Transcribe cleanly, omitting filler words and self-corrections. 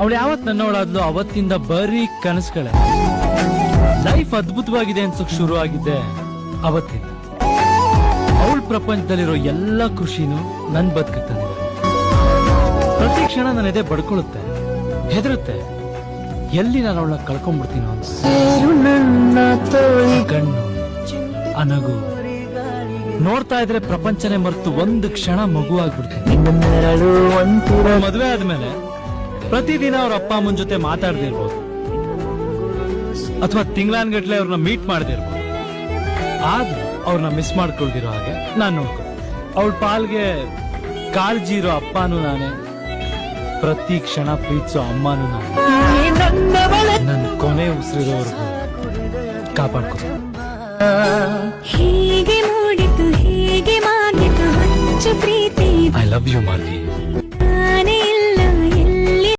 ಅವಳು ಯಾವತ್ ನನ್ನವಳಾದ್ಲು ಅವತ್ತಿಂದ ಬರೀ ಕನಸುಗಳೇ. ಲೈಫ್ ಅದ್ಭುತವಾಗಿದೆ ಅನ್ಸಕ್ ಶುರು ಆಗಿದ್ದೆ ಅವತ್ತಿಂದ. ಅವಳ ಪ್ರಪಂಚದಲ್ಲಿರೋ ಎಲ್ಲ ಖುಷಿನೂ ನನ್ ಬದುಕಿಗೆ ತಂದಿದೆ. ಪ್ರತಿ ಕ್ಷಣ ನನ್ನ ಎದೆ ಬಡ್ಕೊಳ್ಳುತ್ತೆ, ಹೆದರುತ್ತೆ, ಎಲ್ಲಿ ನಾನು ಅವಳನ್ನ ಕಳ್ಕೊಂಡ್ಬಿಡ್ತೀನೋ ಅಂತ. ಕಣ್ಣು, ಅನಗು ನೋಡ್ತಾ ಇದ್ರೆ ಪ್ರಪಂಚನೇ ಮರೆತು ಒಂದು ಕ್ಷಣ ಮಗು ಆಗ್ಬಿಡ್ತೀನಿ. ಮದುವೆ ಆದ್ಮೇಲೆ ಪ್ರತಿದಿನ ಅವ್ರ ಅಪ್ಪ ಅಮ್ಮನ ಜೊತೆ ಮಾತಾಡದೇ ಇರ್ಬೋದು, ಅಥವಾ ತಿಂಗಳಾನ್ಗಟ್ಲೆ ಅವ್ರನ್ನ ಮೀಟ್ ಮಾಡದೇ ಇರ್ಬೋದು. ಆದ್ರೂ ಅವ್ರನ್ನ ಮಿಸ್ ಮಾಡ್ಕೊಳ್ದಿರೋ ಹಾಗೆ ನಾನ್ ನೋಡ್ಕೊ. ಅವಳ ಪಾಲ್ಗೆ ಕಾಳಜಿ ಇರೋ ಅಪ್ಪನೂ ನಾನೇ, ಪ್ರತಿ ಕ್ಷಣ ಪ್ರೀತಿಸೋ ಅಮ್ಮನೂ ನಾನೇ. ನನ್ನ ಕೊನೆ ಉಸಿರಿರೋವರೆಗೂ ಕಾಪಾಡ್ಕೊ. ಹೀಗೆ ಮೂಡಿತು, ಹೀಗೆ ಮಾಡಿತು ಹಚ್ಚು ಪ್ರೀತಿ. I love you Mali.